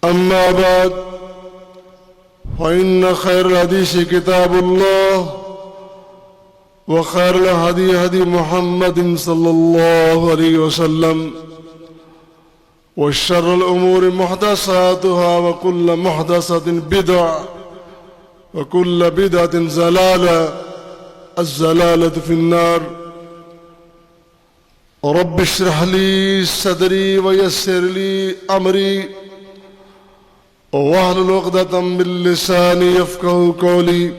أما بعد فإن خير الحديث كتاب الله وخير الهدي هدي محمد صلى الله عليه وسلم وشر الأمور محدثاتها وكل محدثة بدعة وكل بدعة ضلالة الضلالة في النار. رب اشرح لي صدري ويسر لي أمري واحلل عقدة من لساني يفقهوا قولي.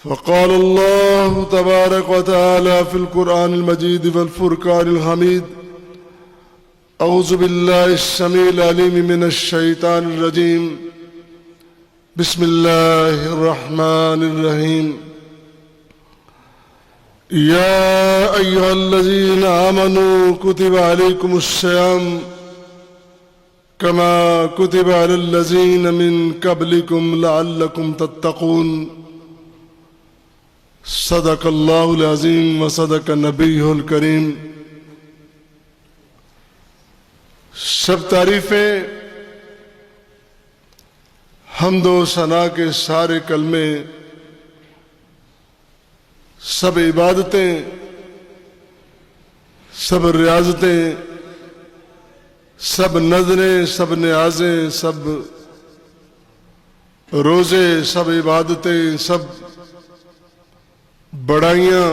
فقال الله تبارك وتعالى في القرآن المجيد والفرقان الحميد: أعوذ بالله السميع العليم من الشيطان الرجيم. بسم الله الرحمن الرحيم. يا أيها الذين آمنوا كتب عليكم الصيام كما كتب على الذين من قبلكم لعلكم تتقون. صدق اللہ العظیم وصدق نبیہ الکریم. سب تعریفیں، حمد و ثنا کے سارے کلمے، سب عبادتیں، سب ریاضتیں، سب نذریں، سب نیازیں، سب روزے، سب عبادتیں، سب بڑائیاں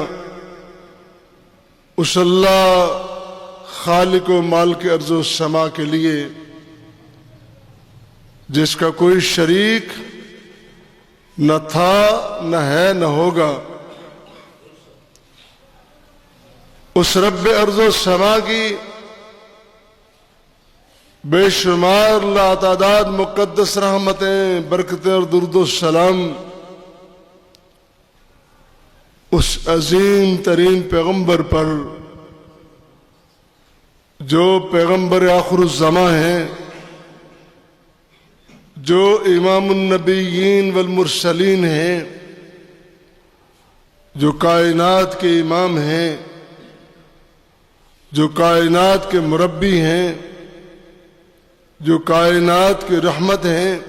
اس اللہ خالق و مالک ارض و سما کے لیے جس کا کوئی شریک نہ تھا، نہ ہے، نہ ہوگا. اس رب ارض و سما کی بے شمار لاتعداد مقدس رحمتیں، برکتیں اور درود و سلام اس عظیم ترین پیغمبر پر جو پیغمبر آخر الزماں ہیں، جو امام النبیین والمرسلین ہیں، جو کائنات کے امام ہیں، جو کائنات کے مربی ہیں، جو کائنات کی رحمت ہیں،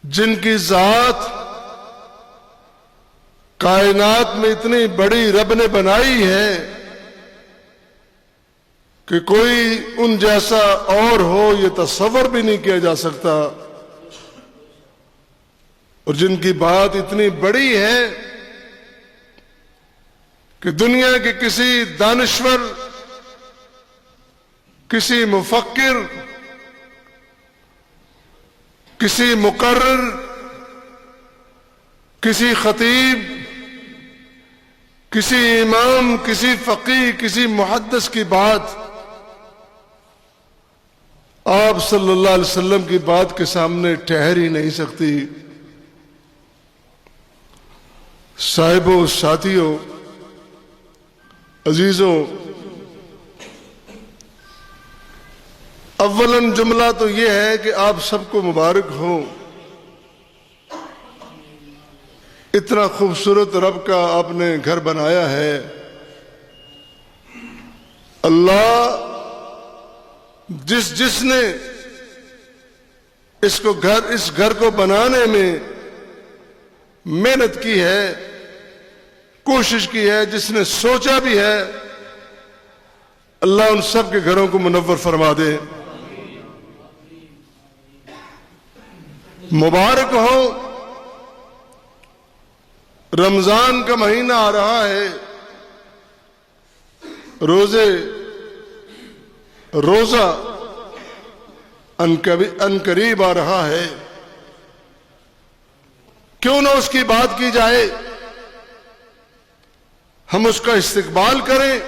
جن کی ذات کائنات میں اتنی بڑی رب نے بنائی ہے کہ کوئی ان جیسا اور ہو یہ تصور بھی نہیں کیا جا سکتا، اور جن کی بات اتنی بڑی ہے کہ دنیا کے کسی دانشور، کسی مفکر، کسی مقرر، کسی خطیب، کسی امام، کسی فقیہ، کسی محدث کی بات آپ صلی اللہ علیہ وسلم کی بات کے سامنے ٹھہر ہی نہیں سکتی. صاحبوں، ساتھیوں، عزیزوں، اولاً جملہ تو یہ ہے کہ آپ سب کو مبارک ہو. اتنا خوبصورت رب کا آپ نے گھر بنایا ہے. اللہ جس نے اس گھر کو بنانے میں محنت کی ہے، کوشش کی ہے، جس نے سوچا بھی ہے، اللہ ان سب کے گھروں کو منور فرما دے. مبارک ہو. رمضان کا مہینہ آ رہا ہے، روزہ ان قریب آ رہا ہے. کیوں نہ اس کی بات کی جائے، ہم اس کا استقبال کریں،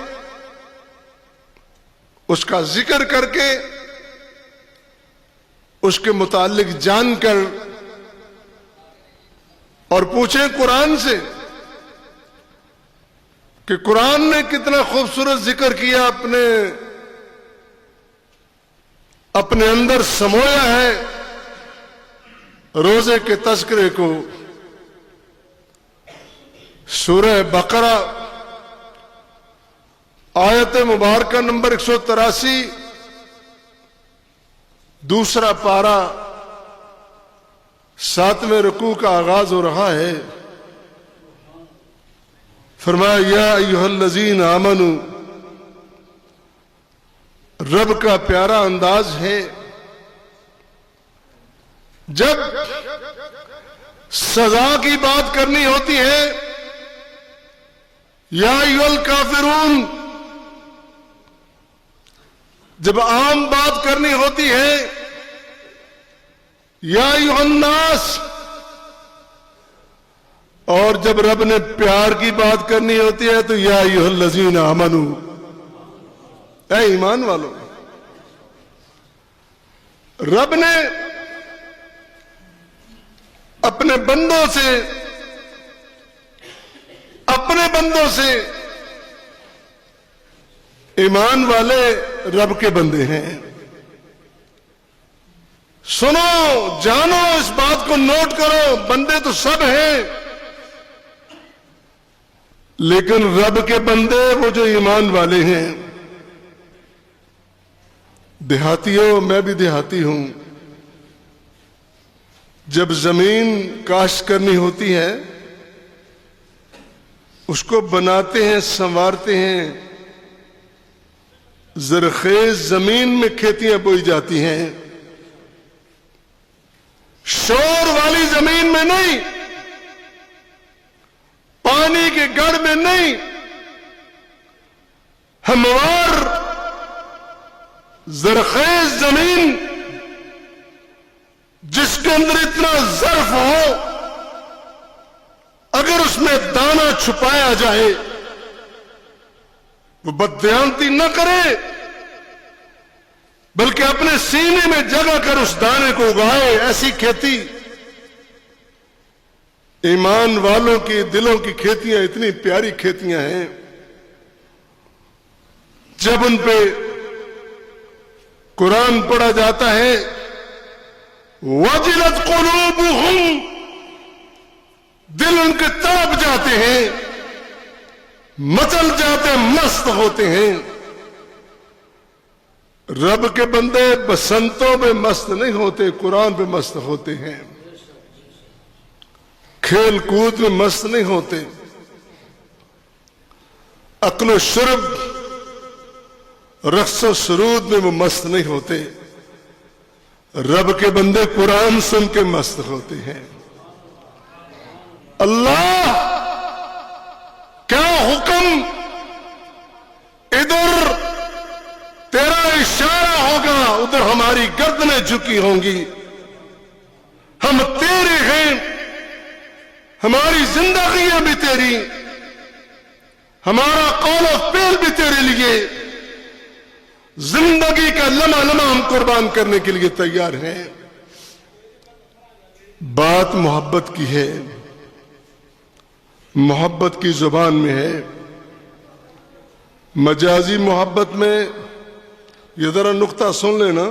اس کا ذکر کر کے، اس کے متعلق جان کر، اور پوچھیں قرآن سے کہ قرآن نے کتنا خوبصورت ذکر کیا، اپنے اندر سمویا ہے روزے کے تذکرے کو. سورہ بقرہ آیت مبارکہ نمبر 183 دوسرا پارا 7ویں رکوع کا آغاز ہو رہا ہے. فرمایا یا ایھا الذین آمنوا. رب کا پیارا انداز ہے. جب سزا کی بات کرنی ہوتی ہے یا ایھا الکافرون، جب عام بات کرنی ہوتی ہے یا ایھا الناس، اور جب رب نے پیار کی بات کرنی ہوتی ہے تو یا ایھا الذین آمنوا، اے ایمان والو. رب نے اپنے بندوں سے ایمان والے رب کے بندے ہیں. سنو، جانو، اس بات کو نوٹ کرو، بندے تو سب ہیں، لیکن رب کے بندے وہ جو ایمان والے ہیں. دیہاتیوں، میں بھی دیہاتی ہوں. جب زمین کاشت کرنی ہوتی ہے، اس کو بناتے ہیں، سنوارتے ہیں. زرخیز زمین میں کھیتیاں بوئی جاتی ہیں، شور والی زمین میں نہیں، پانی کے گڑھ میں نہیں، ہموار زرخیز زمین جس کے اندر اتنا ظرف ہو، اگر اس میں دانہ چھپایا جائے وہ بددیانتی نہ کرے، بلکہ اپنے سینے میں جگہ کر اس دانے کو اگائے. ایسی کھیتی ایمان والوں کے دلوں کی کھیتیاں اتنی پیاری کھیتیاں ہیں. جب ان پہ قرآن پڑھا جاتا ہے وجلت قلوبہم، دل ان کے تڑپ جاتے ہیں، مچل جاتے ہیں، مست ہوتے ہیں. رب کے بندے بسنتوں میں مست نہیں ہوتے، قرآن پہ مست ہوتے ہیں. کھیل کود میں مست نہیں ہوتے، اکل و شرب، رقص و سرود میں وہ مست نہیں ہوتے. رب کے بندے قرآن سن کے مست ہوتے ہیں. اللہ کیا حکم، ادھر تیرا اشارہ ہوگا ادھر ہماری گردنیں جھکی ہوں گی. ہم تیرے ہیں، ہماری زندگیاں بھی تیری، ہمارا قول و فعل بھی تیرے لیے. زندگی کا لمحہ لمحہ ہم قربان کرنے کے لیے تیار ہیں. بات محبت کی ہے، محبت کی زبان میں ہے. مجازی محبت میں یہ ذرا نقطہ سن لینا.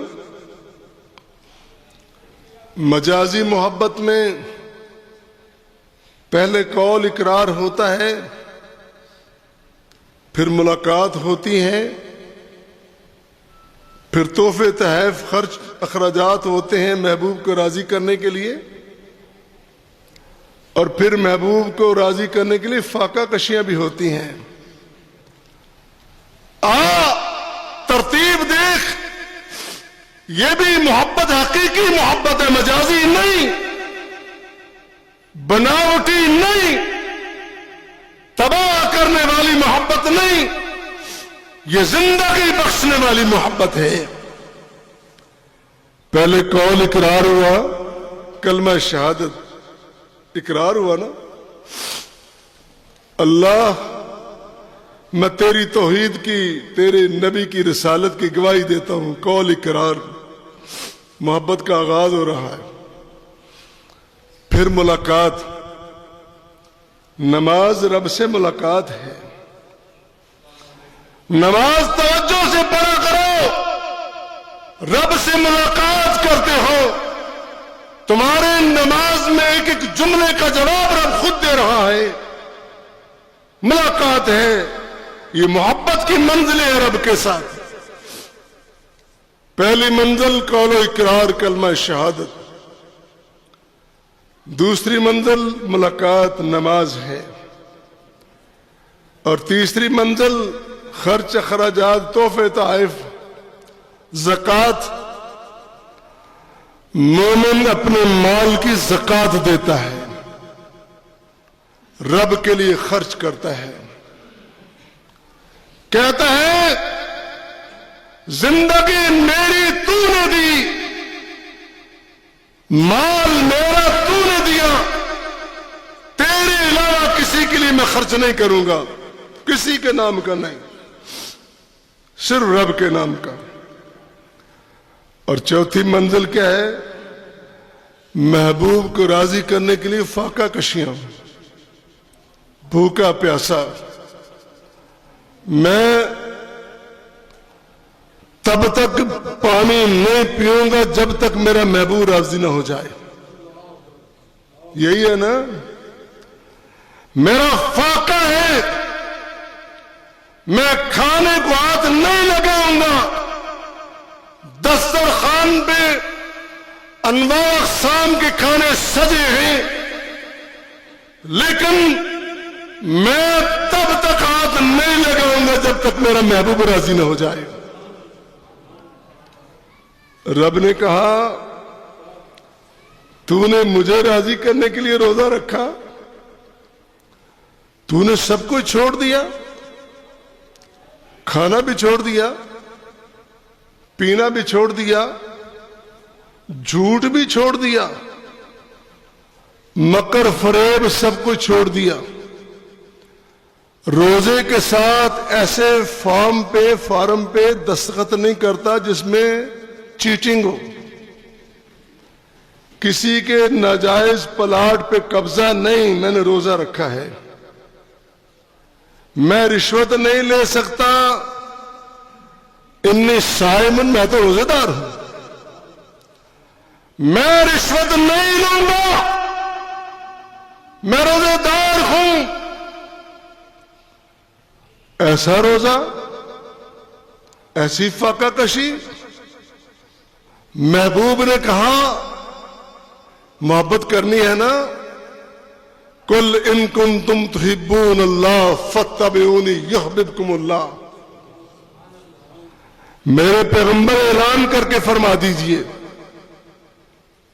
مجازی محبت میں پہلے قول اقرار ہوتا ہے، پھر ملاقات ہوتی ہے، پھر تحفے تحائف خرچ اخراجات ہوتے ہیں محبوب کو راضی کرنے کے لیے، اور پھر محبوب کو راضی کرنے کے لیے فاقہ کشیاں بھی ہوتی ہیں. ترتیب دیکھ، یہ بھی محبت حقیقی محبت ہے، مجازی نہیں، بناوٹی نہیں، تباہ کرنے والی محبت نہیں، یہ زندگی بخشنے والی محبت ہے. پہلے قول اقرار ہوا، کلمہ شہادت اقرار ہوا نا. اللہ میں تیری توحید کی، تیرے نبی کی رسالت کی گواہی دیتا ہوں. قول اقرار، محبت کا آغاز ہو رہا ہے. پھر ملاقات، نماز رب سے ملاقات ہے. نماز توجہ سے پڑھا کرو، رب سے ملاقات کرتے ہو. تمہارے نماز میں ایک ایک جملے کا جواب رب خود دے رہا ہے. ملاقات ہے، یہ محبت کی منزل ہے رب کے ساتھ. پہلی منزل قول و اقرار کلمہ شہادت، دوسری منزل ملاقات نماز ہے، اور تیسری منزل خرچ اخراجات تحفے تحائف زکوٰۃ۔ مومن اپنے مال کی زکوٰۃ دیتا ہے، رب کے لیے خرچ کرتا ہے، کہتا ہے زندگی میری تو نے دی، مال میرا تو نے دیا، تیرے علاوہ کسی کے لیے میں خرچ نہیں کروں گا، کسی کے نام کا نہیں، صرف رب کے نام کا۔ اور چوتھی منزل کیا ہے؟ محبوب کو راضی کرنے کے لیے فاقہ کشیاں، بھوکا پیاسا، میں تب تک پانی نہیں پیوں گا جب تک میرا محبوب راضی نہ ہو جائے۔ یہی ہے نا، میرا فاقہ ہے، میں کھانے کو ہاتھ نہیں لگاؤں گا، دسترخوان پہ انواع اقسام کے کھانے سجے ہیں، لیکن میں تب تک ہاتھ نہیں لگاؤں گا جب تک میرا محبوب راضی نہ ہو جائے۔ رب نے کہا تو نے مجھے راضی کرنے کے لیے روزہ رکھا، تو نے سب کچھ چھوڑ دیا، کھانا بھی چھوڑ دیا، پینا بھی چھوڑ دیا، جھوٹ بھی چھوڑ دیا، مکر فریب سب کچھ چھوڑ دیا، روزے کے ساتھ ایسے فارم پہ دستخط نہیں کرتا جس میں چیٹنگ ہو، کسی کے ناجائز پلاٹ پہ قبضہ نہیں، میں نے روزہ رکھا ہے، میں رشوت نہیں لے سکتا، انی صائم، میں تو روزے دار ہوں، میں رشوت نہیں لوں گا، میں روزے دار ہوں۔ ایسا روزہ، ایسی فاقہ کشی، محبوب نے کہا محبت کرنی ہے نا، قل ان کنتم تحبون اللہ فاتبعونی یحببکم اللہ، میرے پیغمبر اعلان کر کے فرما دیجئے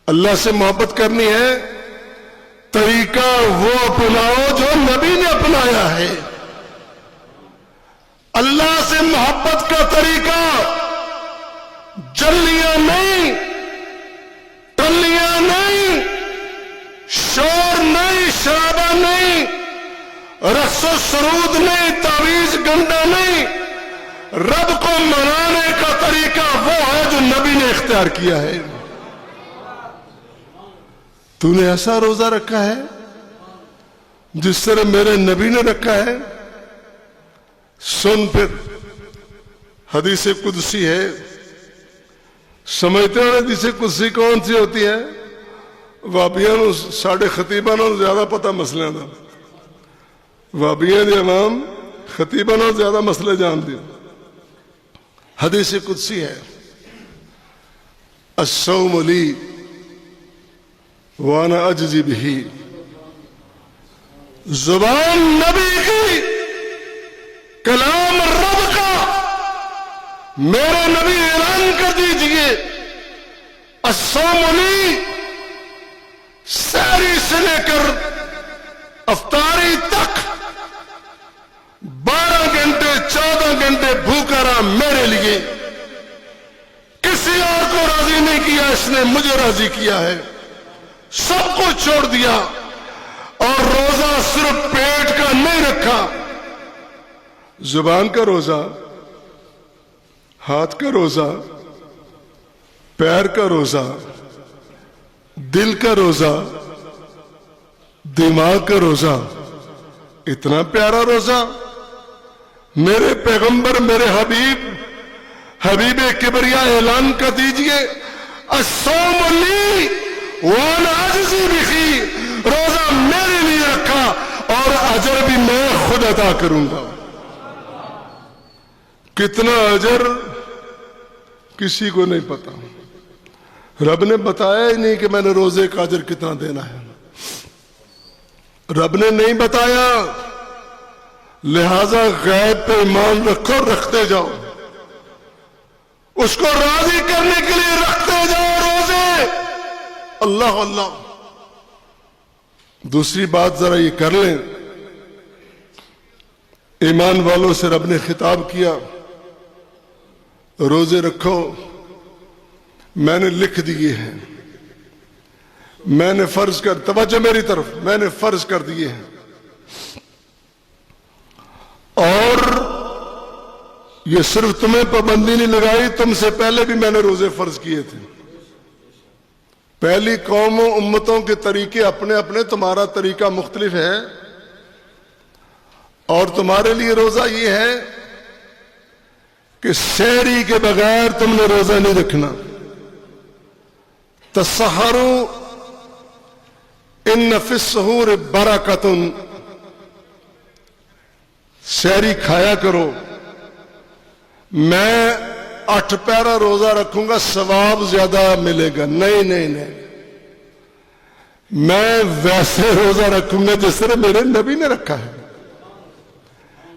اللہ سے محبت کرنی ہے، طریقہ وہ اپناؤ جو نبی نے اپنایا ہے۔ اللہ سے محبت کا طریقہ جلیاں نہیں، ٹلیاں نہیں، شور نہیں، شرابہ نہیں، رقص و سرود نہیں، تعویذ گنڈا نہیں، رب کو منانے کا طریقہ وہ ہے جو نبی نے اختیار کیا ہے۔ تو نے ایسا روزہ رکھا ہے جس طرح میرے نبی نے رکھا ہے؟ سن پھر، حدیث قدسی ہے، سمجھتے ہیں حدیث قدسی کون سی ہوتی ہے؟ وابیاں ساڑھے خطیبہ نو زیادہ پتہ مسئلہ دا، وابیاں دی امام خطیبہ نو زیادہ مسئلے جان دی۔ حدیث قدسی ہے، الصوم لی وانا اجزی بہی، زبان نبی کی، کلام رب کا، میرے نبی اعلان کر دیجئے الصوم لی، سحری سے لے کر افطاری تک 12 گھنٹے 14 گھنٹے بھوکا رہا میرے لیے، کسی اور کو راضی نہیں کیا، اس نے مجھے راضی کیا ہے، سب کو چھوڑ دیا، اور روزہ صرف پیٹ کا نہیں رکھا، زبان کا روزہ، ہاتھ کا روزہ، پیر کا روزہ، دل کا روزہ، دماغ کا روزہ، اتنا پیارا روزہ۔ میرے پیغمبر، میرے حبیب کبریا اعلان کر دیجئے الصوم لی وانا اجزی بہی، روزہ میرے لیے رکھا اور اجر بھی میں خود عطا کروں گا۔ کتنا اجر، کسی کو نہیں پتا. رب نے بتایا ہی نہیں کہ میں نے روزے کا اجر کتنا دینا ہے. رب نے نہیں بتایا، لہذا غیب پہ ایمان رکھو، رکھتے جاؤ. اس کو راضی کرنے کے لیے رکھتے جاؤ روزے. اللہ اللہ. دوسری بات ذرا یہ کر لیں، ایمان والوں سے رب نے خطاب کیا، روزے رکھو. میں نے لکھ دیے ہیں، میں نے فرض کر، توجہ میری طرف، میں نے فرض کر دیے ہیں. اور یہ صرف تمہیں پابندی نہیں لگائی، تم سے پہلے بھی میں نے روزے فرض کیے تھے. پہلی قوموں امتوں کے طریقے اپنے اپنے، تمہارا طریقہ مختلف ہے. اور تمہارے لیے روزہ یہ ہے کہ سحری کے بغیر تم نے روزہ نہیں رکھنا. تسحروا ان فی السحور برکۃ، سحری کھایا کرو. میں 8 پیرا روزہ رکھوں گا، ثواب زیادہ ملے گا. نہیں نہیں نہیں، میں ویسے روزہ رکھوں گا جس طرح میرے نبی نے رکھا ہے،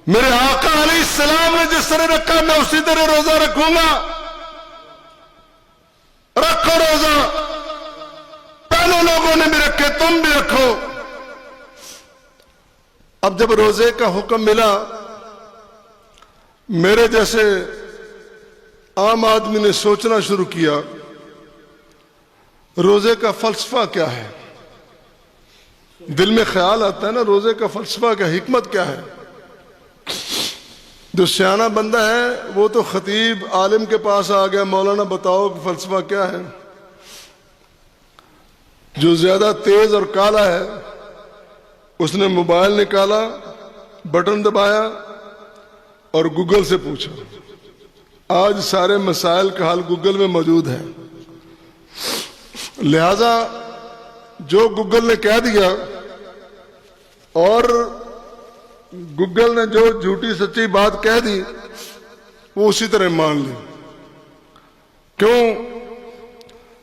میرے آقا علیہ السلام نے جس طرح رکھا، میں اسی طرح روزہ رکھوں گا. رکھو روزہ، پہلے لوگوں نے بھی رکھے، تم بھی رکھو. اب جب روزے کا حکم ملا، میرے جیسے عام آدمی نے سوچنا شروع کیا، روزے کا فلسفہ کیا ہے. دل میں خیال آتا ہے نا، روزے کا فلسفہ کیا، حکمت کیا ہے. جو سیانہ بندہ ہے وہ تو خطیب عالم کے پاس آ گیا، مولانا بتاؤ کہ فلسفہ کیا ہے. جو زیادہ تیز اور کالا ہے اس نے موبائل نکالا، بٹن دبایا اور گوگل سے پوچھا. آج سارے مسائل کا حل گوگل میں موجود ہے. لہذا جو گوگل نے کہہ دیا اور گوگل نے جو جھوٹی سچی بات کہہ دی وہ اسی طرح مان لی. کیوں؟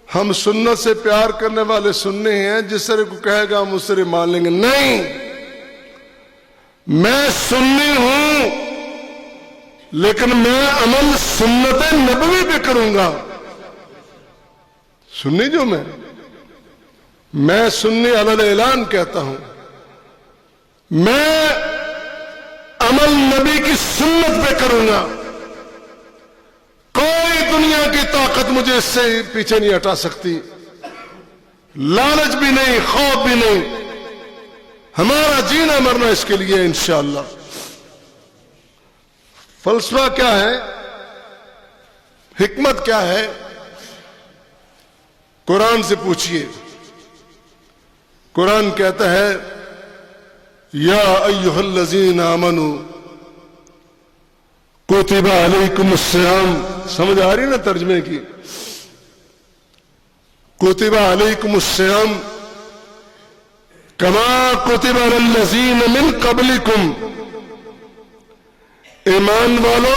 ہم سنت سے پیار کرنے والے سننے ہیں، جس طرح کو کہے گا ہم اس طرح مان لیں گے. نہیں، میں سنی ہوں لیکن میں عمل سنت نبوی پہ کروں گا. سنی جو میں سنی علی اعلان کہتا ہوں، میں عمل نبی کی سنت پہ کروں گا. کوئی دنیا کی طاقت مجھے اس سے پیچھے نہیں ہٹا سکتی. لالچ بھی نہیں، خوف بھی نہیں. ہمارا جینا مرنا اس کے لیے انشاءاللہ. فلسفہ کیا ہے، حکمت کیا ہے، قرآن سے پوچھئے. قرآن کہتا ہے یا ایھا الذین آمنوا کتب علیکم الصیام. سمجھ آ رہی نا ترجمے کی؟ کتب علیکم الصیام کما کتب علی الذین من قبلکم. ایمان والو،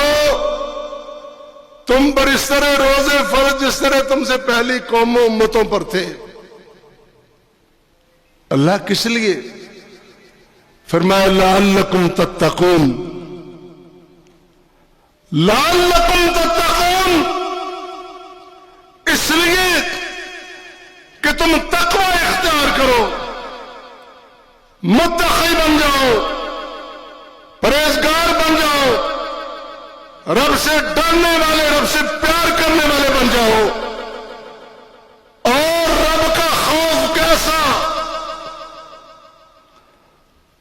تم پر اس طرح روزے فرض جس طرح تم سے پہلی قوموں امتوں پر تھے. اللہ کس لیے؟ فرمایا لعلکم تتقون. لعلکم تتقون، اس لیے کہ تم تقوی اختیار کرو، متقی بن جاؤ، پرہیزگار بن جاؤ، رب سے ڈرنے والے، رب سے پیار کرنے والے بن جاؤ. اور رب کا خوف کیسا؟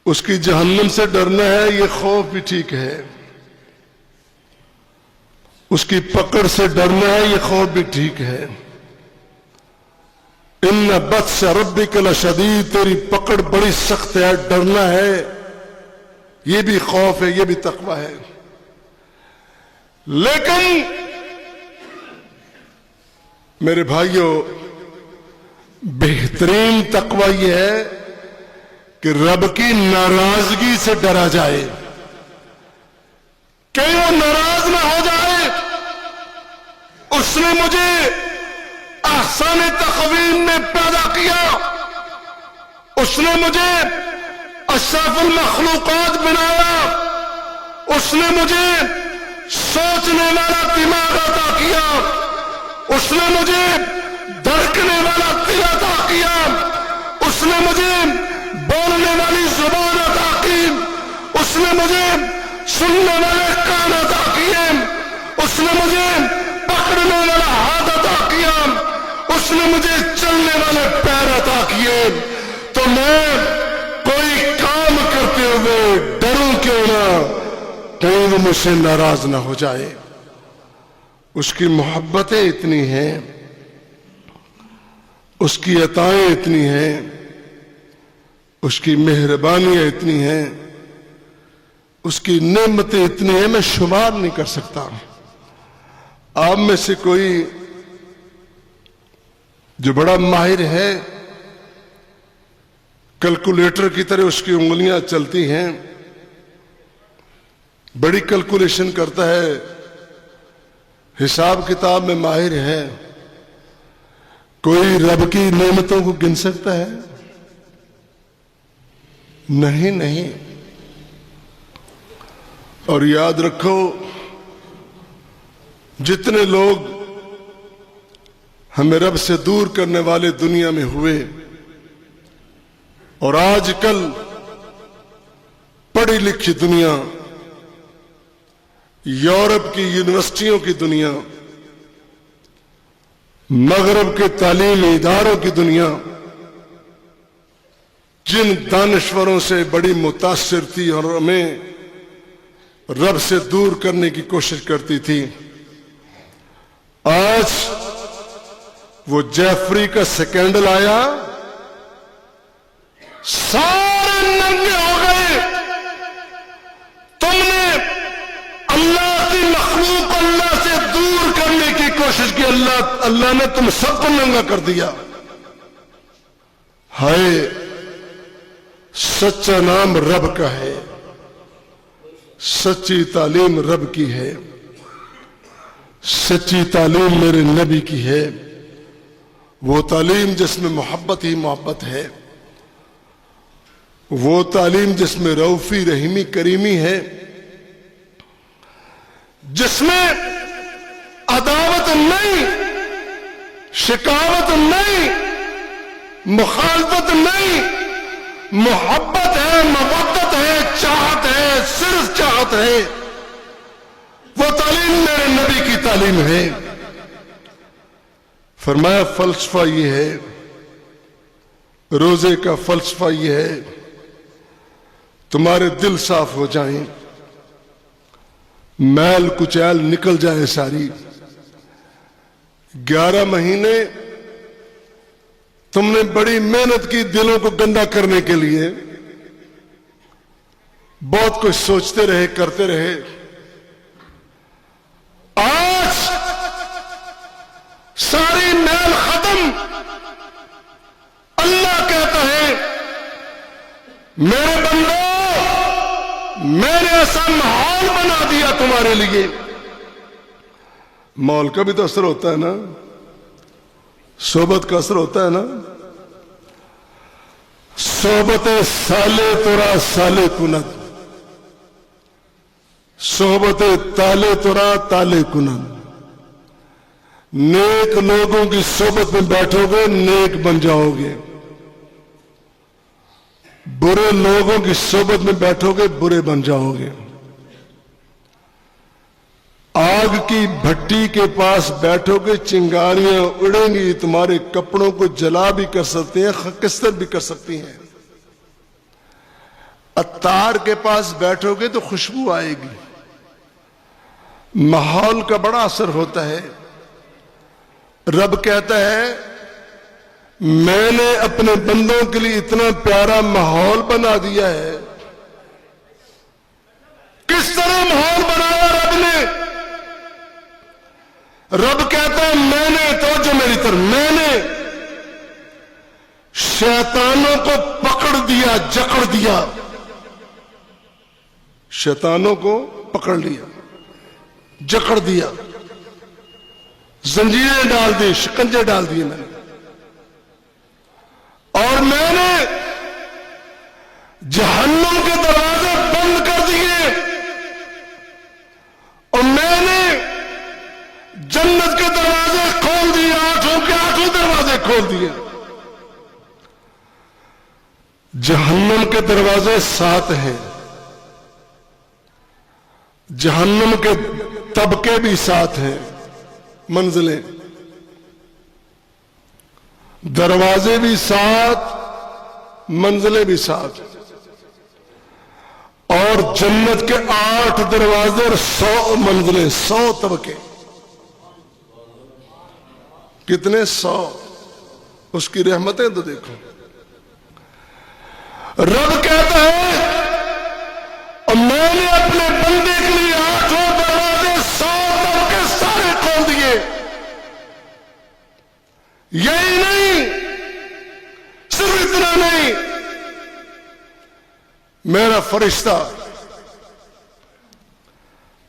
اس کی جہنم سے ڈرنا ہے، یہ خوف بھی ٹھیک ہے. اس کی پکڑ سے ڈرنا ہے، یہ خوف بھی ٹھیک ہے. ان بطش ربک لشدید، تیری پکڑ بڑی سخت ہے، ڈرنا ہے، یہ بھی خوف ہے، یہ بھی تقوی ہے. لیکن میرے بھائیوں، بہترین تقوی یہ ہے کہ رب کی ناراضگی سے ڈرا جائے، کہ وہ ناراض نہ ہو جائے، اس نے مجھے احسان تقویم میں پیدا کیا، اس نے مجھے اشرف المخلوقات بنایا، اس نے مجھے سوچنے والا دماغ عطا کیا، اس نے مجھے دھڑکنے والا دل عطا کیا، اس نے مجھے بولنے والی زبان عطا کی، اس نے مجھے سننے والے کان عطا کیے، اس نے مجھے پکڑنے والا ہاتھ عطا کیا، اس نے مجھے چلنے والے پیر عطا کیے، تو میں کوئی کام کرتے ہوئے ڈروں کیوں نہ کہیں وہ مجھ سے ناراض نہ ہو جائے۔ اس کی محبتیں اتنی ہیں، اس کی عطائیں اتنی ہیں، اس کی مہربانیاں اتنی ہیں، اس کی نعمتیں اتنی ہیں، میں شمار نہیں کر سکتا۔ آپ میں سے کوئی جو بڑا ماہر ہے، کیلکولیٹر کی طرح اس کی انگلیاں چلتی ہیں، بڑی کیلکولیشن کرتا ہے، حساب کتاب میں ماہر ہے، کوئی رب کی نعمتوں کو گن سکتا ہے؟ نہیں۔ اور یاد رکھو، جتنے لوگ ہمیں رب سے دور کرنے والے دنیا میں ہوئے، اور آج کل پڑھی لکھی دنیا، یورپ کی یونیورسٹیوں کی دنیا، مغرب کے تعلیمی اداروں کی دنیا، جن دانشوروں سے بڑی متاثر تھی اور ہمیں رب سے دور کرنے کی کوشش کرتی تھی، آج وہ جیفری کا سکینڈل آیا، سارے ننگے ہو گئے۔ تم نے اللہ کی مخلوق اللہ سے دور کرنے کی کوشش کی، اللہ نے تم سب کو ننگا کر دیا۔ ہائے، سچا نام رب کا ہے، سچی تعلیم رب کی ہے، سچی تعلیم میرے نبی کی ہے، وہ تعلیم جس میں محبت ہی محبت ہے، وہ تعلیم جس میں رؤفی رحیمی کریمی ہے، جس میں عداوت نہیں، شکاوت نہیں، مخالفت نہیں، محبت ہے، مودت ہے، چاہت ہے، صرف چاہت ہے۔ وہ تعلیم میرے نبی کی تعلیم ہے۔ فرمایا فلسفہ یہ ہے، روزے کا فلسفہ یہ ہے، تمہارے دل صاف ہو جائیں، میل کچیل نکل جائے ساری۔ 11 مہینے تم نے بڑی محنت کی دلوں کو گندا کرنے کے لیے، بہت کچھ سوچتے رہے، کرتے رہے۔ آج ساری میل ختم۔ اللہ کہتا ہے میرے بندو، میں نے ایسا ماحول بنا دیا تمہارے لیے۔ ماحول کا بھی تو اثر ہوتا ہے نا، صحبت کا اثر ہوتا ہے نا۔ صحبت سالے ترا سالے کنت، صحبت تالے ترا تالے کنت۔ نیک لوگوں کی صحبت میں بیٹھو گے نیک بن جاؤ گے، برے لوگوں کی صحبت میں بیٹھو گے برے بن جاؤ گے۔ آگ کی بھٹی کے پاس بیٹھو گے چنگاریاں اڑیں گی، تمہارے کپڑوں کو جلا بھی کر سکتے ہیں، خکستر بھی کر سکتی ہیں۔ عطار کے پاس بیٹھو گے تو خوشبو آئے گی۔ ماحول کا بڑا اثر ہوتا ہے۔ رب کہتا ہے میں نے اپنے بندوں کے لیے اتنا پیارا ماحول بنا دیا ہے۔ کس طرح ماحول بنایا رب نے؟ رب کہتا ہے میں نے، توجہ میری طرف، میں نے شیطانوں کو پکڑ دیا، جکڑ دیا۔ شیطانوں کو پکڑ لیا، جکڑ دیا، زنجیریں ڈال دی، شکنجے ڈال دیے میں نے، اور میں نے جہنم کے دروازے بند کر دیے، اور میں نے جنت کے دروازے کھول دیے، 8 کے 8 دروازے کھول دیے۔ جہنم کے دروازے 7 ہیں، جہنم کے طبقے بھی 7 ہیں، منزلیں، دروازے بھی 7، منزلیں بھی 7، اور جنت کے 8 دروازے اور 100 منزلیں، 100 طبقے، کتنے؟ 100۔ اس کی رحمتیں تو دیکھو۔ رب کہتا ہے اور میں نے اپنے بندے کے لیے 8 دروازے 100 طبقے سارے کھول دیے۔ یہی نہیں، صرف اتنا نہیں، میرا فرشتہ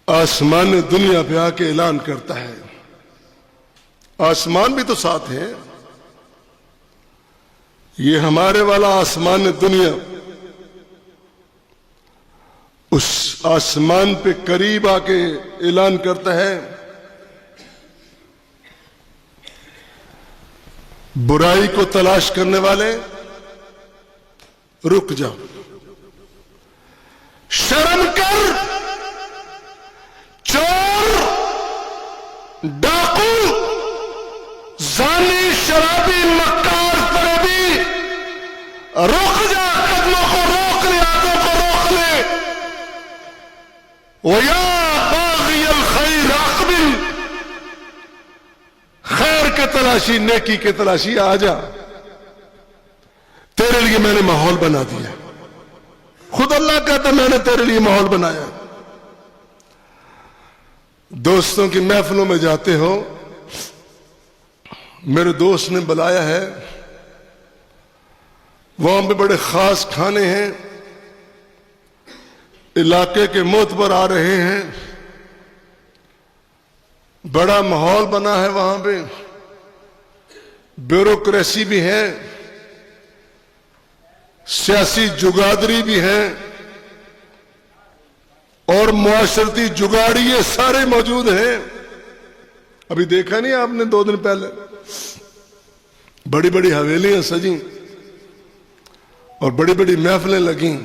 آسمان دنیا پہ آ کے اعلان کرتا ہے، آسمان بھی تو 7 ہے، یہ ہمارے والا آسمان دنیا، اس آسمان پہ قریب آ کے اعلان کرتا ہے، برائی کو تلاش کرنے والے رک جاؤ، شرم کر، چور، ڈاکو، زانی، شرابی، مکار، فریبی، رک جا، قدموں کو روک لے، ہاتھوں کو روک لے، وَيَا بَاغِيَ الْخَيْرِ أَقْبِلْ، خیر کے تلاشی، نیکی کے تلاشی آ جا، تیرے لیے میں نے ماحول بنا دیا۔ خود اللہ کہتا میں نے تیرے لیے ماحول بنایا۔ دوستوں کی محفلوں میں جاتے ہو، میرے دوست نے بلایا ہے، وہاں پہ بڑے خاص کھانے ہیں، علاقے کے معتبر آ رہے ہیں، بڑا ماحول بنا ہے، وہاں پہ بیوروکریسی بھی ہے، سیاسی جگادری بھی ہے، اور معاشرتی جگاڑی، یہ سارے موجود ہیں۔ ابھی دیکھا نہیں آپ نے 2 دن پہلے بڑی بڑی حویلیاں سجیں اور بڑی بڑی محفلیں لگیں۔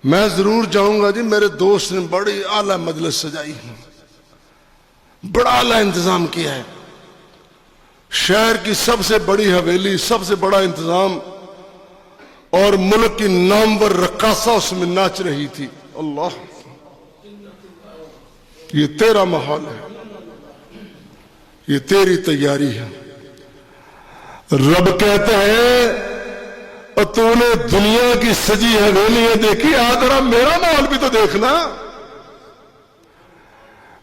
میں ضرور جاؤں گا جی، میرے دوست نے بڑی اعلیٰ مجلس سجائی ہے، بڑا اعلیٰ انتظام کیا ہے، شہر کی سب سے بڑی حویلی، سب سے بڑا انتظام، اور ملک کی نامور رقاصہ اس میں ناچ رہی تھی۔ اللہ، یہ تیرا ماحول ہے، یہ تیری تیاری ہے۔ رب کہتا ہے اور تو نے دنیا کی سجی حویلیاں دیکھی، آدھرا میرا ماحول بھی تو دیکھنا۔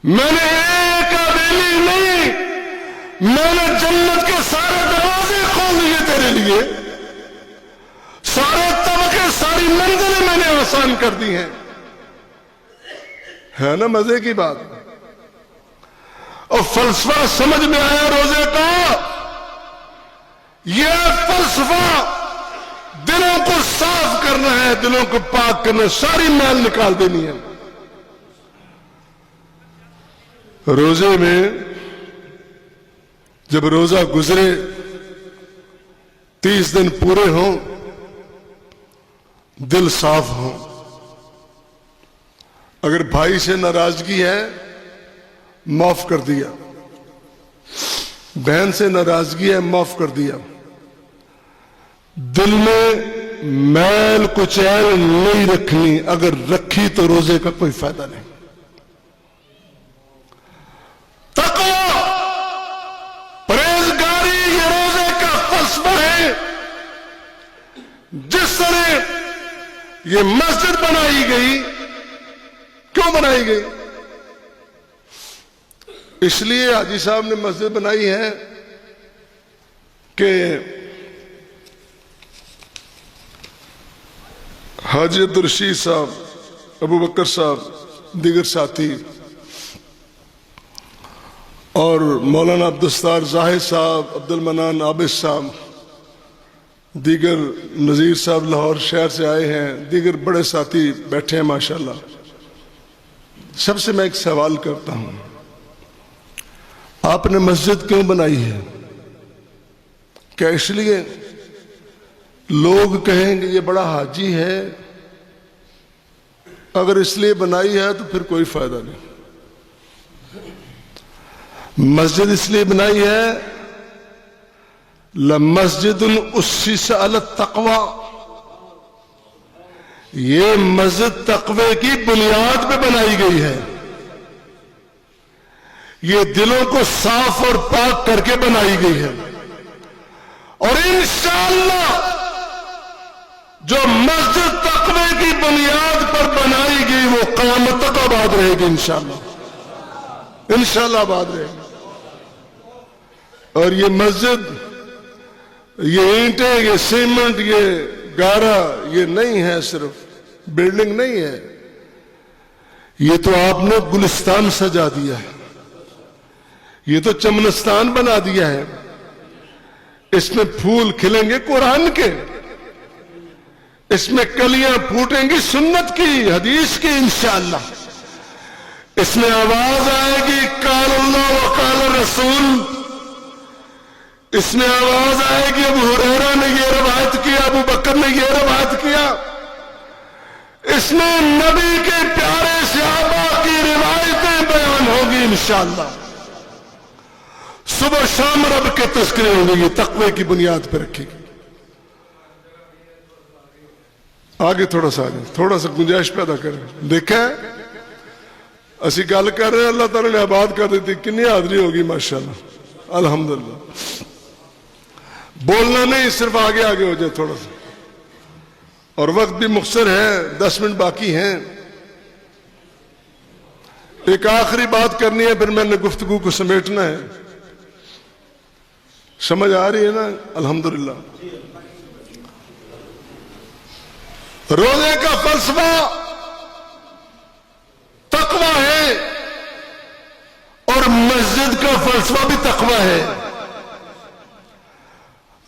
میں نے ایک حویلی نہیں، میں نے جنت کے سارے دروازے کھول دیے تیرے لیے، سارے طبقے، ساری منزلیں میں نے آسان کر دی ہیں۔ ہے نا مزے کی بات؟ اور فلسفہ سمجھ میں آیا روزے کا؟ یہ فلسفہ دلوں کو صاف کرنا ہے، دلوں کو پاک کرنا ہے، ساری میل نکال دینی ہے۔ روزے میں جب روزہ گزرے، 30 دن پورے ہوں، دل صاف ہو، اگر بھائی سے ناراضگی ہے معاف کر دیا، بہن سے ناراضگی ہے معاف کر دیا، دل میں میل کچیل نہیں رکھنی، اگر رکھی تو روزے کا کوئی فائدہ نہیں۔ تقویٰ، پرہیزگاری، یہ روزے کا فلسفہ ہے۔ جس طرح یہ مسجد بنائی گئی، کیوں بنائی گئی؟ اس لیے حاجی صاحب نے مسجد بنائی ہے کہ حاجی عبدالرشید صاحب، ابو بکر صاحب، دیگر ساتھی اور مولانا عبدالستار زاہد صاحب، عبد المنان عابد صاحب، دیگر نذیر صاحب لاہور شہر سے آئے ہیں، دیگر بڑے ساتھی بیٹھے ہیں ماشاءاللہ۔ سب سے میں ایک سوال کرتا ہوں، آپ نے مسجد کیوں بنائی ہے؟ کیا اس لیے لوگ کہیں گے یہ بڑا حاجی ہے؟ اگر اس لیے بنائی ہے تو پھر کوئی فائدہ نہیں۔ مسجد اس لیے بنائی ہے، لَمَسْجِدٌ أُسِّسَ عَلَى التَّقْوَى، یہ مسجد تقوی کی بنیاد پہ بنائی گئی ہے، یہ دلوں کو صاف اور پاک کر کے بنائی گئی ہے، اور انشاءاللہ جو مسجد تقوی کی بنیاد پر بنائی گئی وہ قیامت تک آباد رہے گی انشاءاللہ، انشاءاللہ آباد رہے گی۔ اور یہ مسجد، یہ اینٹیں، یہ سیمنٹ، یہ گارا، یہ نہیں ہے، صرف بلڈنگ نہیں ہے، یہ تو آپ نے گلستان سجا دیا ہے، یہ تو چمنستان بنا دیا ہے، اس میں پھول کھلیں گے قرآن کے، اس میں کلیاں پھوٹیں گی سنت کی، حدیث کی انشاءاللہ، اس میں آواز آئے گی قال اللہ و قال رسول، اس میں آواز آئے گی ابو ہریرہ نے یہ روایت کیا، ابو بکر نے یہ روایت کیا، اس میں نبی کے پیارے صحابہ کی روایتیں بیان ہوگی انشاءاللہ، صبح شام رب کے تذکرے ہوں گے، یہ تقوی کی بنیاد پہ رکھے گی۔ آگے تھوڑا سا گنجائش پیدا کریں، دیکھیں اسی گل کر رہے ہیں، اللہ تعالیٰ نے آباد کر دیتی، کنی حاضری ہوگی ماشاءاللہ الحمدللہ۔ بولنا نہیں، صرف آگے ہو جائے تھوڑا سا، اور وقت بھی مختصر ہے، 10 منٹ باقی ہیں۔ ایک آخری بات کرنی ہے، پھر میں نے گفتگو کو سمیٹنا ہے، سمجھ آ رہی ہے نا؟ الحمدللہ۔ روزے کا فلسفہ تقوی ہے، اور مسجد کا فلسفہ بھی تقوی ہے۔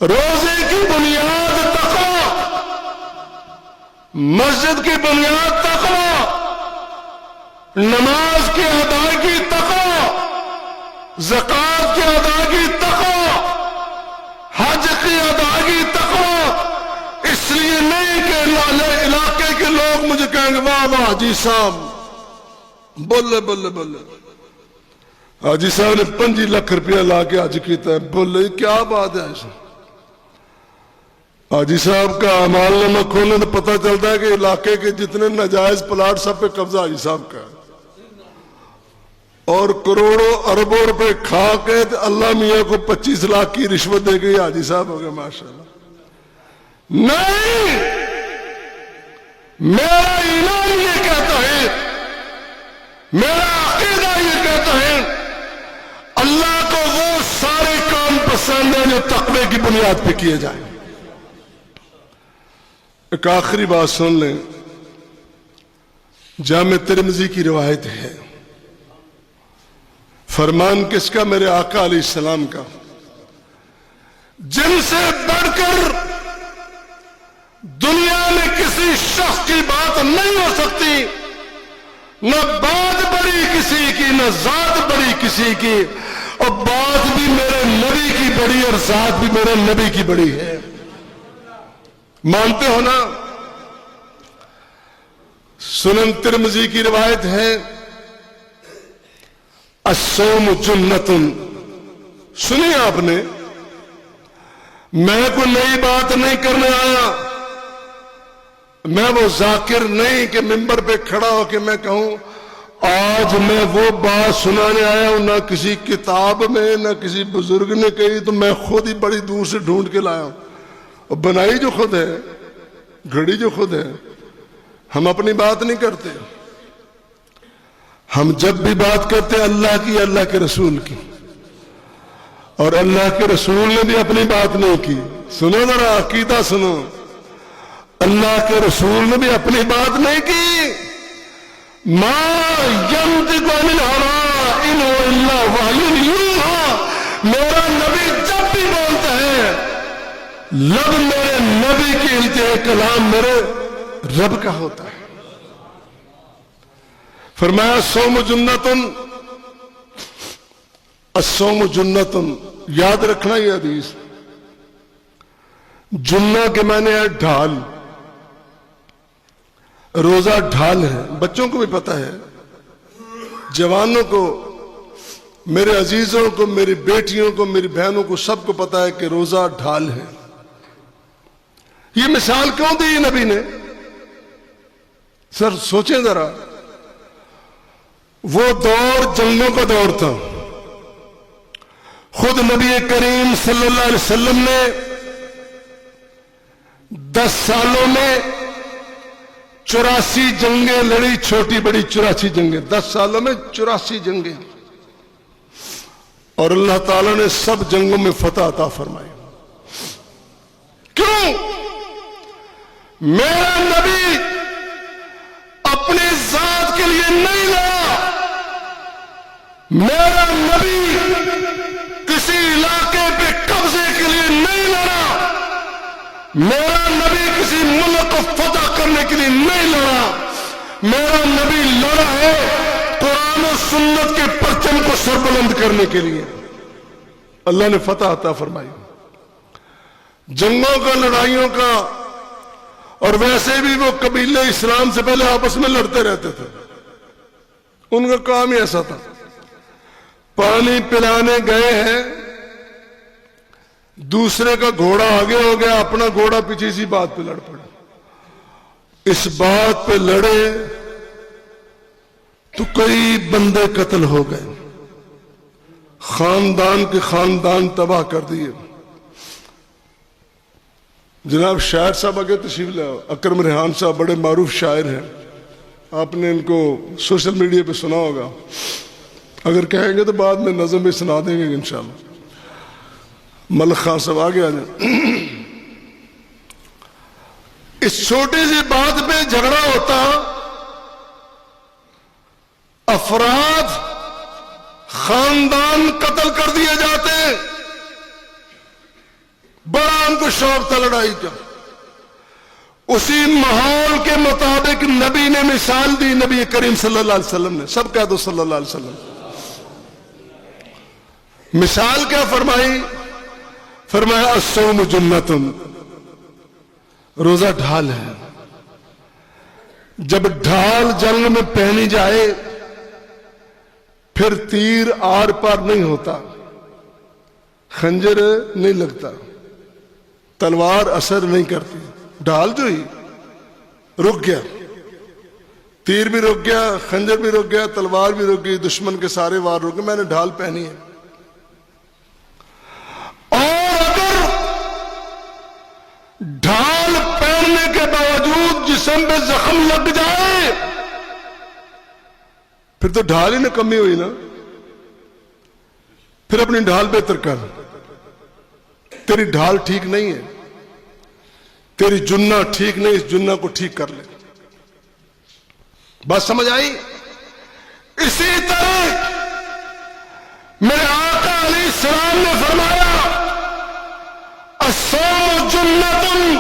روزے کی بنیاد تقوی، مسجد کی بنیاد تقوی، نماز کی ادائیگی تقوی، زکوٰۃ کی ادائیگی تقوی، حج کی ادائیگی تقوی۔ اس لیے نہیں کہ علاقے کے لوگ مجھے کہیں گے واہ واہ حاجی صاحب بولے حاجی صاحب نے 5 لاکھ روپیہ لا کے حج کیتا ہے، بولے کیا بات ہے ایسا؟ حاجی صاحب کا اعمال نامہ کھولنے تو پتہ چلتا ہے کہ علاقے کے جتنے ناجائز پلاٹ سب پہ قبضہ حاجی صاحب کا ہے، اور کروڑوں اربوں روپے کھا کے اللہ میاں کو 25 لاکھ کی رشوت دے گئی حاجی صاحب ہو گئے ماشاءاللہ۔ نہیں، میرا ایمان یہ کہتا ہے، میرا عقیدہ یہ کہتا ہے، اللہ کو وہ سارے کام پسند ہیں جو تقوی کی بنیاد پہ کیے جائیں۔ ایک آخری بات سن لیں، جامع ترمذی کی روایت ہے، فرمان کس کا؟ میرے آقا علیہ السلام کا، جن سے بڑھ کر دنیا میں کسی شخص کی بات نہیں ہو سکتی، نہ بات بڑی کسی کی، نہ ذات بڑی کسی کی، اور بات بھی میرے نبی کی بڑی اور ذات بھی میرے نبی کی بڑی ہے۔ مانتے ہو نا؟ سنن ترمذی کی روایت ہے، الصوم جنۃ۔ سنی آپ نے؟ میں کوئی نئی بات نہیں کرنے آیا، میں وہ ذاکر نہیں کہ ممبر پہ کھڑا ہو کے میں کہوں آج میں وہ بات سنانے آیا ہوں، نہ کسی کتاب میں نہ کسی بزرگ نے کہی، تو میں خود ہی بڑی دور سے ڈھونڈ کے لایا ہوں، اور بنائی جو خود ہے، گھڑی جو خود ہے۔ ہم اپنی بات نہیں کرتے، ہم جب بھی بات کرتے ہیں اللہ کی، اللہ کے رسول کی، اور اللہ کے رسول نے بھی اپنی بات نہیں کی۔ سنو ذرا عقیدہ سنو، اللہ کے رسول نے بھی اپنی بات نہیں کی۔ ما ينطق عن الهوى إن هو إلا وحي يوحى۔ میرا نبی جب بھی بولتا ہے لب میرے نبی کی انتہا کلام میرے رب کا ہوتا ہے. فرمایا صوم جنتن، الصوم جنتن. یاد رکھنا یہ حدیث. جنہ کے معنی ہے ڈھال. روزہ ڈھال ہے. بچوں کو بھی پتا ہے، جوانوں کو، میرے عزیزوں کو، میری بیٹیوں کو، میری بہنوں کو، سب کو پتا ہے کہ روزہ ڈھال ہے. یہ مثال کیوں دی نبی نے؟ سر سوچیں ذرا. وہ دور جنگوں کا دور تھا. خود نبی کریم صلی اللہ علیہ وسلم نے 10 سالوں میں 84 جنگیں لڑی، چھوٹی بڑی 84 جنگیں. 10 سالوں میں 84 جنگیں. اور اللہ تعالیٰ نے سب جنگوں میں فتح عطا فرمائی. کیوں؟ میرا نبی اپنی ذات کے لیے نہیں لڑا. میرا نبی کسی علاقے پہ قبضے کے لیے نہیں لڑا. میرا نبی کسی ملک کو فتح کرنے کے لیے نہیں لڑا. میرا نبی لڑا ہے قرآن و سنت کے پرچم کو سربلند کرنے کے لیے. اللہ نے فتح عطا فرمائی. جنگوں کا، لڑائیوں کا، اور ویسے بھی وہ قبیلے اسلام سے پہلے آپس میں لڑتے رہتے تھے. ان کا کام ہی ایسا تھا. پانی پلانے گئے ہیں، دوسرے کا گھوڑا آگے ہو گیا، اپنا گھوڑا پیچھے سی بات پہ لڑ پڑا. اس بات پہ لڑے تو کئی بندے قتل ہو گئے، خاندان کے خاندان تباہ کر دیے. جناب شاعر صاحب آگے تشریف لے. اکرم ریحان صاحب بڑے معروف شاعر ہیں، آپ نے ان کو سوشل میڈیا پہ سنا ہوگا. اگر کہیں گے تو بعد میں نظم بھی سنا دیں گے انشاءاللہ. ملک خان صاحب آگے آ جائیں. اس چھوٹی سی بات پہ جھگڑا ہوتا، افراد، خاندان قتل کر دیے جاتے. بڑا ان کو شوق تھا لڑائی کا. اسی ماحول کے مطابق نبی نے مثال دی. نبی کریم صلی اللہ علیہ وسلم نے، سب کہہ دو صلی اللہ علیہ وسلم. مثال کیا فرمائی؟ فرمایا الصوم جنتن، روزہ ڈھال ہے. جب ڈھال جنگ میں پہنی جائے پھر تیر آر پار نہیں ہوتا، خنجر نہیں لگتا، تلوار اثر نہیں کرتی. ڈھال جو ہی رک گیا، تیر بھی رک گیا، خنجر بھی رک گیا، تلوار بھی رک گئی، دشمن کے سارے وار رک گئے. میں نے ڈھال پہنی ہے. اور اگر ڈھال پہننے کے باوجود جسم پہ زخم لگ جائے پھر تو ڈھال ہی نکمی ہوئی نا. پھر اپنی ڈھال بہتر کر. تیری ڈھال ٹھیک نہیں ہے، تیری جنہ ٹھیک نہیں، اس جنہ کو ٹھیک کر لے. بات سمجھ آئی؟ اسی طرح میرے آقا علیہ السلام نے فرمایا الصوم جنتن،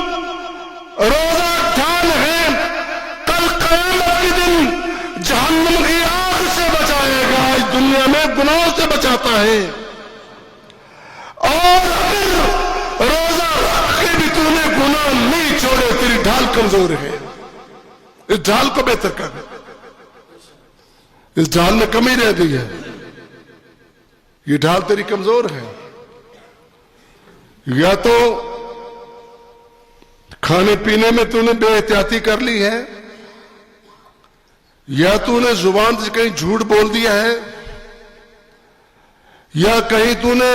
روزہ ڈھال ہے. کل قیامت کے دن جہنم کی آگ سے بچائے گا. اس دنیا میں گناہوں سے بچاتا ہے. اور اگر روزہ رکھ کے بھی تو نے گناہ نہیں چھوڑے، تیری ڈھال کمزور ہے. اس ڈھال کو بہتر کر. اس ڈھال میں کمی رہ گئی ہے. یہ ڈھال تیری کمزور ہے. یا تو کھانے پینے میں تو نے بے احتیاطی کر لی ہے، یا تو نے زبان سے کہیں جھوٹ بول دیا ہے، یا کہیں تو نے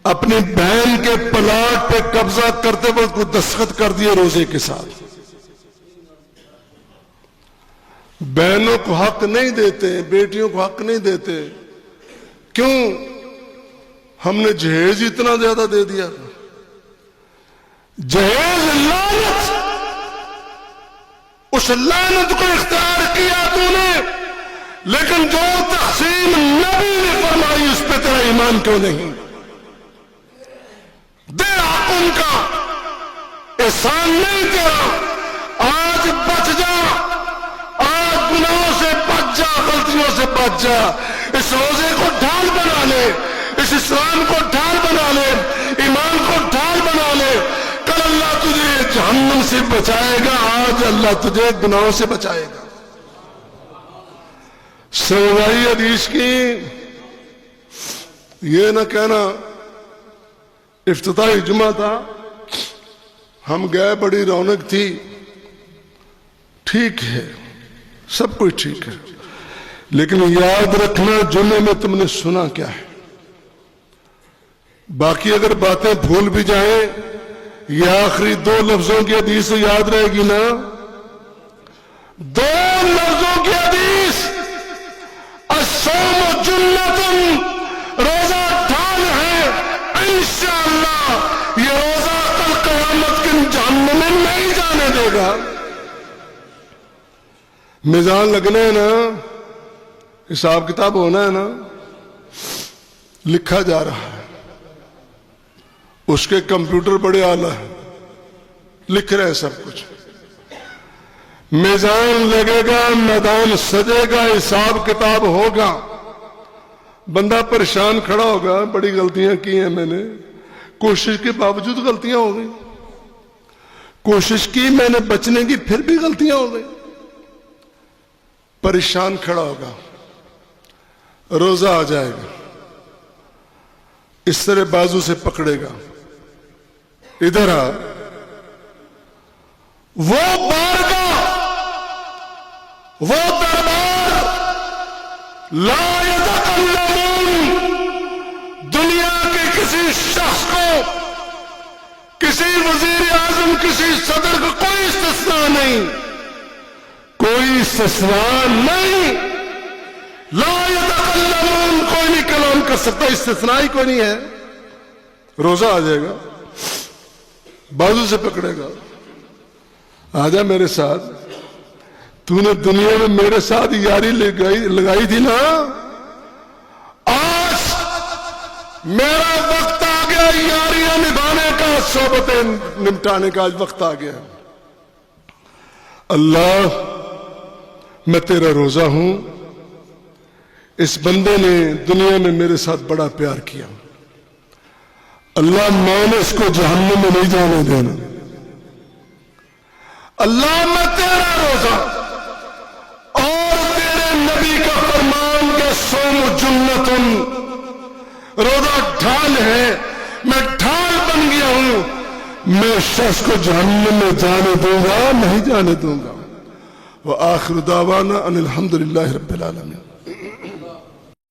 اپنی بہن کے پلاٹ پہ قبضہ کرتے وقت کو دستخط کر دیے روزے کے ساتھ. بہنوں کو حق نہیں دیتے، بیٹیوں کو حق نہیں دیتے. کیوں؟ ہم نے جہیز اتنا زیادہ دے دیا. جہیز لعنت، اس لعنت کو اختیار کیا تو نے لیکن جو تقسیم نبی نے فرمائی اس پہ تیرا ایمان کیوں نہیں؟ دے حق ان کا، احسان نہیں تیرا، آج بچ جا، آج گناہوں سے بچ جا، غلطیوں سے بچ جا، اس روزے کو ڈھال بنا لے، اس اسلام کو ڈھال بنا لے، ایمان کو ڈھال بنا لے، کل اللہ تجھے جہنم سے بچائے گا، آج اللہ تجھے گناہوں سے بچائے گا۔ سوائے حدیث کی یہ نہ کہنا افتتاحی جمعہ تھا، ہم گئے، بڑی رونق تھی، ٹھیک ہے، سب کچھ ٹھیک ہے، لیکن یاد رکھنا جمعے میں تم نے سنا کیا ہے۔ باقی اگر باتیں بھول بھی جائیں، یہ آخری 2 لفظوں کی حدیث یاد رہے گی نا، 2 لفظوں کی حدیث، الصوم جنۃ، روزہ ڈھال ہے، انشاءاللہ یہ روزہ کل قیامت کے جہنم میں نہیں جانے دے گا۔ میزان لگنا ہے نا، حساب کتاب ہونا ہے نا، لکھا جا رہا ہے، اس کے کمپیوٹر بڑے اعلیٰ ہیں، لکھ رہے ہیں سب کچھ، میزان لگے گا، میدان سجے گا، حساب کتاب ہوگا، بندہ پریشان کھڑا ہوگا، بڑی غلطیاں کی ہیں میں نے، کوشش کے باوجود غلطیاں ہو گئی، کوشش کی میں نے بچنے کی، پھر بھی غلطیاں ہو گئی، پریشان کھڑا ہوگا، روزہ آ جائے گا، اس طرح بازو سے پکڑے گا، ادھر آ، وہ بارگاہ، وہ دربار، لا یتکلمون، دنیا کے کسی شخص کو، کسی وزیر اعظم، کسی صدر کو کوئی استثناء نہیں، کوئی استثناء نہیں، لا یتکلمون، کوئی نہیں کلام کر سکتا، استثناء ہی کوئی نہیں ہے۔ روزہ آ جائے گا، بازو سے پکڑے گا، آجا میرے ساتھ، تو نے دنیا میں میرے ساتھ یاری لگائی تھی نا، آج میرا وقت آ گیا یاریاں نبھانے کا، صحبتیں نمٹانے کا، آج وقت آ گیا۔ اللہ میں تیرا روزہ ہوں، اس بندے نے دنیا میں میرے ساتھ بڑا پیار کیا، اللہ میں نے اس کو جہنم میں نہیں جانے دینا، اللہ میں تیرا روزہ اور تیرے نبی کا فرمان کہ صوم جنۃ، روزہ ڈھال ہے، میں ڈھال بن گیا ہوں، میں شخص کو جہنم میں جانے دوں گا نہیں جانے دوں گا۔ وآخر دعوانا ان الحمدللہ رب العالمین۔